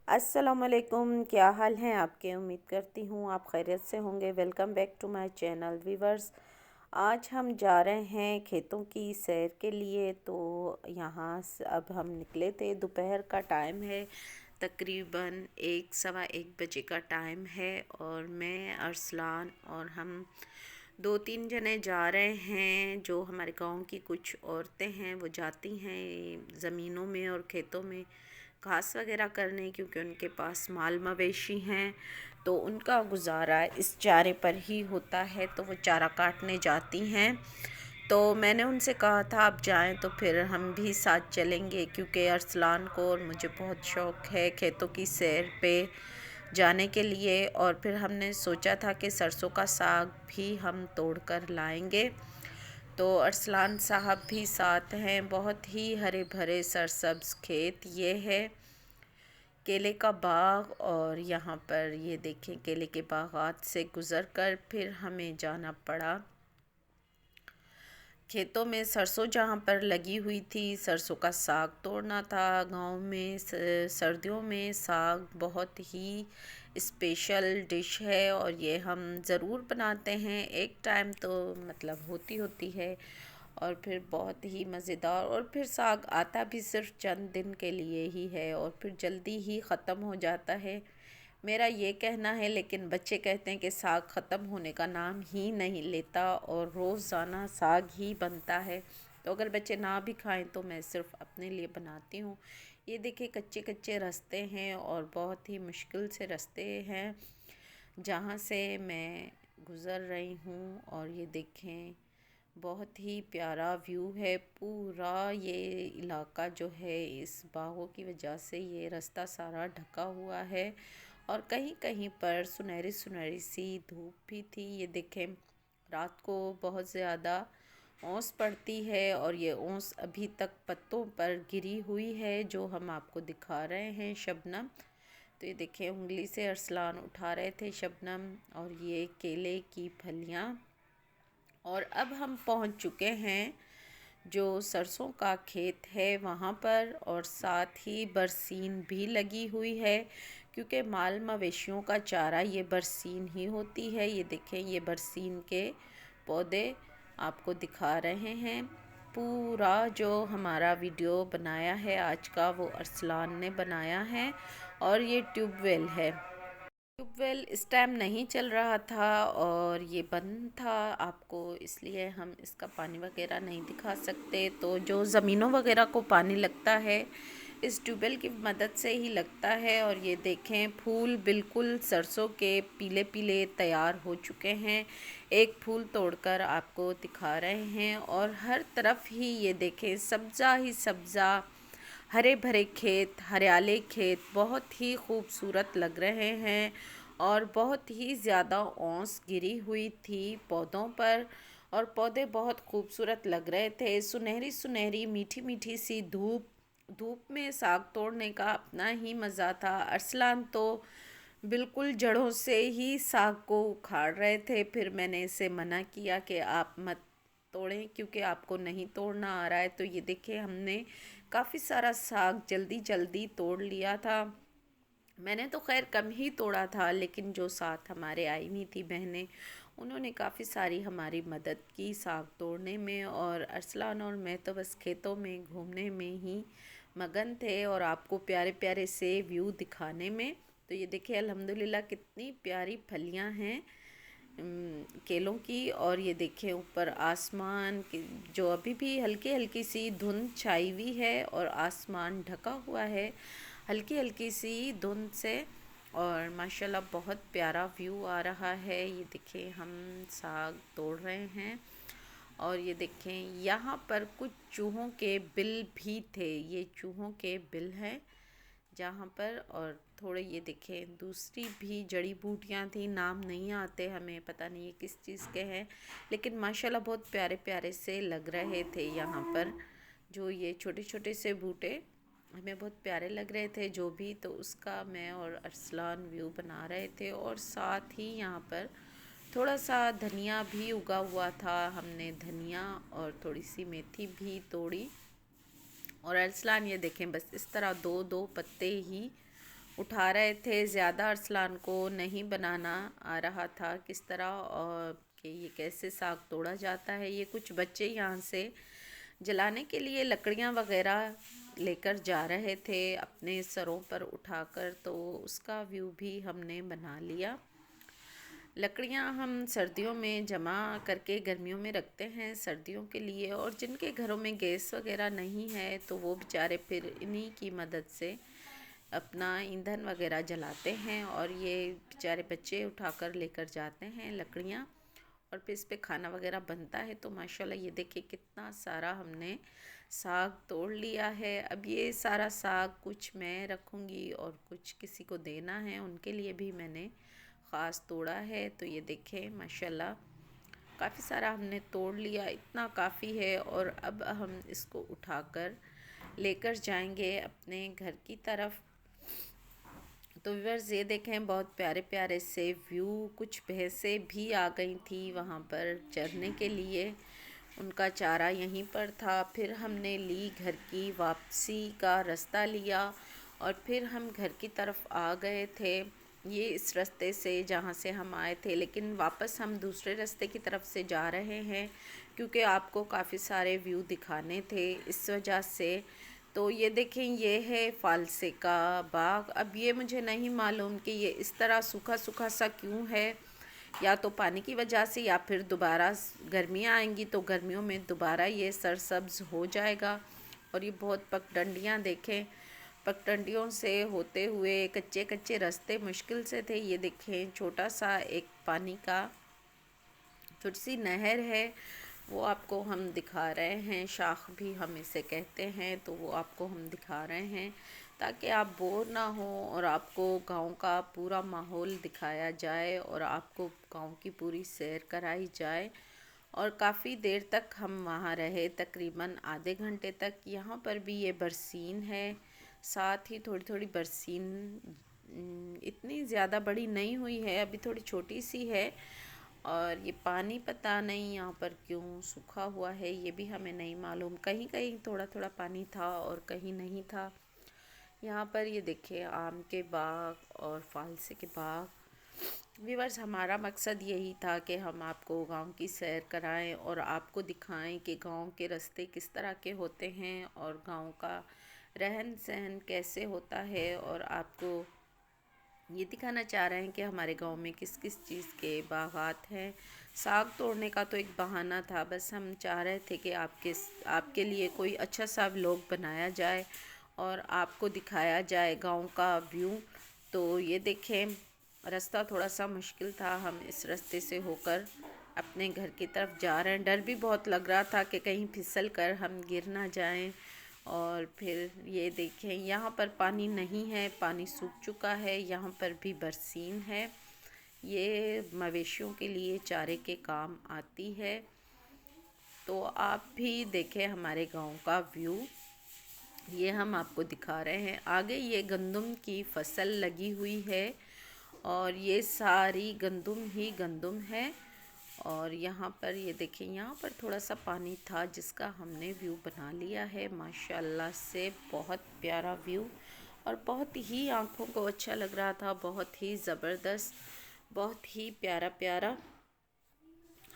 अस्सलामुअलैकुम, क्या हाल हैं आपके। उम्मीद करती हूँ आप खैरियत से होंगे। Welcome back to my channel viewers. आज हम जा रहे हैं खेतों की सैर के लिए। तो यहाँ से अब हम निकले थे, दोपहर का टाइम है, तकरीबन 1 सवा 1 बजे का टाइम है। और मैं अरसलान और हम 2-3 जने जा रहे हैं। जो हमारे गांव की कुछ औरतें हैं वो जाती हैं ज़मीनों में और खेतों में घास वगैरह करने, क्योंकि उनके पास माल मवेशी हैं तो उनका गुजारा इस चारे पर ही होता है। तो वो चारा काटने जाती हैं। तो मैंने उनसे कहा था आप जाएं तो फिर हम भी साथ चलेंगे, क्योंकि अरसलान को और मुझे बहुत शौक़ है खेतों की सैर पे जाने के लिए। और फिर हमने सोचा था कि सरसों का साग भी हम तोड़ कर लाएंगे। तो अरसलान साहब भी साथ हैं। बहुत ही हरे भरे सरसब्ज खेत ये है, केले का बाग। और यहाँ पर ये देखें, केले के बागात से गुज़र कर फिर हमें जाना पड़ा खेतों में। सरसों जहाँ पर लगी हुई थी, सरसों का साग तोड़ना था। गांव में सर्दियों में साग बहुत ही स्पेशल डिश है और ये हम ज़रूर बनाते हैं एक टाइम, तो मतलब होती है। और फिर बहुत ही मज़ेदार। और फिर साग आता भी सिर्फ चंद दिन के लिए ही है और फिर जल्दी ही ख़त्म हो जाता है, मेरा ये कहना है। लेकिन बच्चे कहते हैं कि साग ख़त्म होने का नाम ही नहीं लेता और रोज़ाना साग ही बनता है। तो अगर बच्चे ना भी खाएं तो मैं सिर्फ अपने लिए बनाती हूँ। ये देखिए कच्चे कच्चे रास्ते हैं और बहुत ही मुश्किल से रास्ते हैं जहाँ से मैं गुज़र रही हूँ। और ये देखें बहुत ही प्यारा व्यू है। पूरा ये इलाका जो है इस बागों की वजह से ये रास्ता सारा ढका हुआ है। और कहीं कहीं पर सुनहरी सुनहरी सी धूप भी थी। ये देखें रात को बहुत ज़्यादा ओस पड़ती है और ये ओस अभी तक पत्तों पर गिरी हुई है, जो हम आपको दिखा रहे हैं शबनम। तो ये देखें उंगली से अरसलान उठा रहे थे शबनम। और ये केले की फलियाँ। और अब हम पहुंच चुके हैं जो सरसों का खेत है वहाँ पर। और साथ ही बरसीन भी लगी हुई है, क्योंकि माल मवेशियों का चारा ये बरसीन ही होती है। ये देखें ये बरसीन के पौधे आपको दिखा रहे हैं। पूरा जो हमारा वीडियो बनाया है आज का वो अरसलान ने बनाया है। और ये ट्यूबवेल है। ट्यूबवेल इस टाइम नहीं चल रहा था और ये बंद था, आपको इसलिए हम इसका पानी वगैरह नहीं दिखा सकते। तो जो ज़मीनों वगैरह को पानी लगता है इस ट्यूबवेल की मदद से ही लगता है। और ये देखें फूल बिल्कुल सरसों के पीले पीले तैयार हो चुके हैं। एक फूल तोड़कर आपको दिखा रहे हैं। और हर तरफ ही ये देखें सब्ज़ा ही सब्ज़ा, हरे भरे खेत, हरियाले खेत बहुत ही खूबसूरत लग रहे हैं। और बहुत ही ज़्यादा ओस गिरी हुई थी पौधों पर और पौधे बहुत खूबसूरत लग रहे थे। सुनहरी सुनहरी मीठी मीठी सी धूप, धूप में साग तोड़ने का अपना ही मज़ा था। अरसलान तो बिल्कुल जड़ों से ही साग को उखाड़ रहे थे। फिर मैंने इसे मना किया कि आप मत तोड़ें, क्योंकि आपको नहीं तोड़ना आ रहा है। तो ये देखिए हमने काफ़ी सारा साग जल्दी जल्दी तोड़ लिया था। मैंने तो खैर कम ही तोड़ा था, लेकिन जो साथ हमारे आई हुई थी बहनें, उन्होंने काफ़ी सारी हमारी मदद की साग तोड़ने में। और अरसलान और मैं तो बस खेतों में घूमने में ही मगन थे और आपको प्यारे प्यारे से व्यू दिखाने में। तो ये देखिए अल्हम्दुलिल्लाह कितनी प्यारी फलियां हैं केलों की। और ये देखें ऊपर आसमान की जो अभी भी हल्की हल्की सी धुंध छाई हुई है और आसमान ढका हुआ है हल्की हल्की सी धुंध से। और माशाल्लाह बहुत प्यारा व्यू आ रहा है। ये देखें हम साग तोड़ रहे हैं और ये देखें यहाँ पर कुछ चूहों के बिल भी थे। ये चूहों के बिल हैं जहाँ पर। और थोड़े ये देखें दूसरी भी जड़ी बूटियाँ थी, नाम नहीं आते हमें, पता नहीं ये किस चीज़ के हैं, लेकिन माशाल्लाह बहुत प्यारे प्यारे से लग रहे थे यहाँ पर। जो ये छोटे छोटे से बूटे हमें बहुत प्यारे लग रहे थे जो भी, तो उसका मैं और अरसलान व्यू बना रहे थे। और साथ ही यहाँ पर थोड़ा सा धनिया भी उगा हुआ था, हमने धनिया और थोड़ी सी मेथी भी तोड़ी। और अरसलान ये देखें बस इस तरह दो दो पत्ते ही उठा रहे थे। ज़्यादा अरसलान को नहीं बनाना आ रहा था किस तरह और कि ये कैसे साग तोड़ा जाता है। ये कुछ बच्चे यहाँ से जलाने के लिए लकड़ियाँ वगैरह लेकर जा रहे थे अपने सरों पर उठाकर, तो उसका व्यू भी हमने बना लिया। लकड़ियाँ हम सर्दियों में जमा करके गर्मियों में रखते हैं सर्दियों के लिए, और जिनके घरों में गैस वगैरह नहीं है तो वो बेचारे फिर इन्हीं की मदद से अपना ईंधन वगैरह जलाते हैं। और ये बेचारे बच्चे उठाकर लेकर जाते हैं लकड़ियाँ, और फिर इस पे खाना वगैरह बनता है। तो माशाल्लाह ये देखिए कितना सारा हमने साग तोड़ लिया है। अब ये सारा साग कुछ मैं रखूँगी और कुछ किसी को देना है, उनके लिए भी मैंने ख़ास तोड़ा है। तो ये देखें माशाल्लाह काफ़ी सारा हमने तोड़ लिया, इतना काफ़ी है। और अब हम इसको उठाकर लेकर जाएंगे अपने घर की तरफ। तो व्यूअर्स ये देखें बहुत प्यारे प्यारे से व्यू। कुछ भैंसें भी आ गई थी वहाँ पर चरने के लिए, उनका चारा यहीं पर था। फिर हमने ली घर की वापसी का रास्ता लिया और फिर हम घर की तरफ आ गए थे। ये इस रास्ते से जहाँ से हम आए थे, लेकिन वापस हम दूसरे रास्ते की तरफ से जा रहे हैं क्योंकि आपको काफ़ी सारे व्यू दिखाने थे इस वजह से। तो ये देखें ये है फालसे का बाग। अब ये मुझे नहीं मालूम कि ये इस तरह सूखा सूखा सा क्यों है, या तो पानी की वजह से या फिर दोबारा गर्मियाँ आएंगी तो गर्मियों में दोबारा ये सरसब्ज हो जाएगा। और ये बहुत पगडंडियाँ देखें, पगडंडियों से होते हुए कच्चे कच्चे रास्ते मुश्किल से थे। ये देखें छोटा सा एक पानी का छोटी सी नहर है, वो आपको हम दिखा रहे हैं। शाख भी हम इसे कहते हैं, तो वो आपको हम दिखा रहे हैं ताकि आप बोर ना हो और आपको गांव का पूरा माहौल दिखाया जाए और आपको गांव की पूरी सैर कराई जाए। और काफ़ी देर तक हम वहाँ रहे, तकरीबन आधे घंटे तक। यहाँ पर भी ये बरसीन है, साथ ही थोड़ी थोड़ी बरसीन इतनी ज़्यादा बड़ी नहीं हुई है, अभी थोड़ी छोटी सी है। और ये पानी पता नहीं यहाँ पर क्यों सूखा हुआ है, ये भी हमें नहीं मालूम। कहीं कहीं थोड़ा थोड़ा पानी था और कहीं नहीं था। यहाँ पर ये देखिए आम के बाग और फालसे के बाग। व्यूअर्स हमारा मकसद यही था कि हम आपको गांव की सैर कराएं और आपको दिखाएं कि गांव के रास्ते किस तरह के होते हैं और गांव का रहन सहन कैसे होता है। और आपको ये दिखाना चाह रहे हैं कि हमारे गांव में किस किस चीज़ के बागात हैं। साग तोड़ने का तो एक बहाना था, बस हम चाह रहे थे कि आपके लिए कोई अच्छा सा व्लॉग बनाया जाए और आपको दिखाया जाए गांव का व्यू। तो ये देखें रास्ता थोड़ा सा मुश्किल था, हम इस रास्ते से होकर अपने घर की तरफ जा रहे हैं। डर भी बहुत लग रहा था कि कहीं फिसल कर हम गिर ना जाएं। और फिर ये देखें यहाँ पर पानी नहीं है, पानी सूख चुका है। यहाँ पर भी बरसीन है, ये मवेशियों के लिए चारे के काम आती है। तो आप भी देखें हमारे गांव का व्यू, ये हम आपको दिखा रहे हैं। आगे ये गंदम की फसल लगी हुई है और ये सारी गंदम ही गंदम है। और यहाँ पर ये देखें यहाँ पर थोड़ा सा पानी था जिसका हमने व्यू बना लिया है। माशाल्लाह से बहुत प्यारा व्यू और बहुत ही आँखों को अच्छा लग रहा था, बहुत ही ज़बरदस्त, बहुत ही प्यारा प्यारा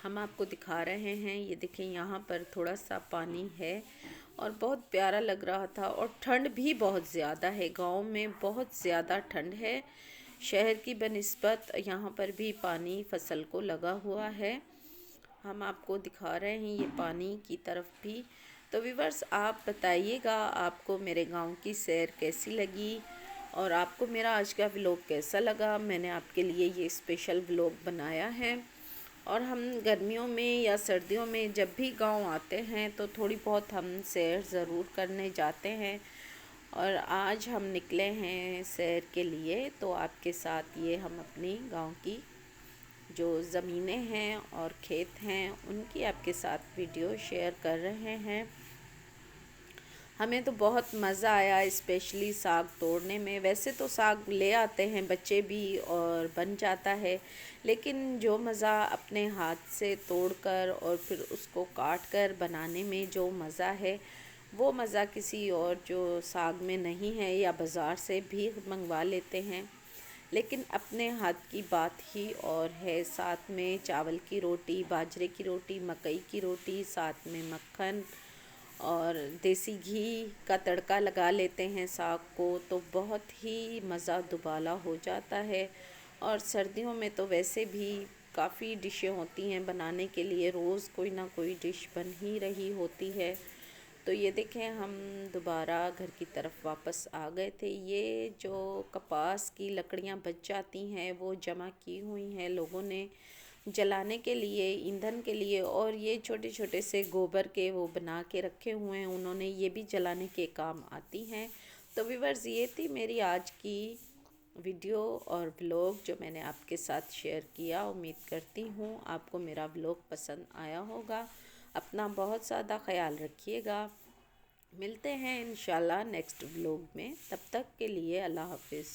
हम आपको दिखा रहे हैं। ये देखें यहाँ पर थोड़ा सा पानी है और बहुत प्यारा लग रहा था। और ठंड भी बहुत ज़्यादा है, गांव में बहुत ज़्यादा ठंड है शहर की बनिस्बत। यहाँ पर भी पानी फसल को लगा हुआ है, हम आपको दिखा रहे हैं ये पानी की तरफ भी। तो व्यूअर्स आप बताइएगा आपको मेरे गांव की सैर कैसी लगी और आपको मेरा आज का व्लॉग कैसा लगा। मैंने आपके लिए ये स्पेशल व्लॉग बनाया है। और हम गर्मियों में या सर्दियों में जब भी गांव आते हैं तो थोड़ी बहुत हम सैर ज़रूर करने जाते हैं। और आज हम निकले हैं सैर के लिए, तो आपके साथ ये हम अपनी गांव की जो ज़मीनें हैं और खेत हैं उनकी आपके साथ वीडियो शेयर कर रहे हैं। हमें तो बहुत मज़ा आया स्पेशली साग तोड़ने में। वैसे तो साग ले आते हैं बच्चे भी और बन जाता है, लेकिन जो मज़ा अपने हाथ से तोड़कर और फिर उसको काट कर बनाने में जो मज़ा है वो मज़ा किसी और जो साग में नहीं है, या बाज़ार से भी मंगवा लेते हैं। लेकिन अपने हाथ की बात ही और है। साथ में चावल की रोटी, बाजरे की रोटी, मकई की रोटी, साथ में मक्खन और देसी घी का तड़का लगा लेते हैं साग को, तो बहुत ही मज़ा दुबाला हो जाता है। और सर्दियों में तो वैसे भी काफ़ी डिशें होती हैं बनाने के लिए, रोज़ कोई ना कोई डिश बन ही रही होती है। तो ये देखें, हम दोबारा घर की तरफ वापस आ गए थे। ये जो कपास की लकड़ियाँ बच जाती हैं वो जमा की हुई हैं लोगों ने जलाने के लिए, ईंधन के लिए। और ये छोटे छोटे से गोबर के वो बना के रखे हुए हैं उन्होंने, ये भी जलाने के काम आती हैं। तो व्यूअर्स, ये थी मेरी आज की वीडियो और ब्लॉग जो मैंने आपके साथ शेयर किया। उम्मीद करती हूँ आपको मेरा ब्लॉग पसंद आया होगा। अपना बहुत ज़्यादा ख्याल रखिएगा। मिलते हैं इंशाल्लाह नेक्स्ट ब्लॉग में। तब तक के लिए अल्लाह हाफिज़।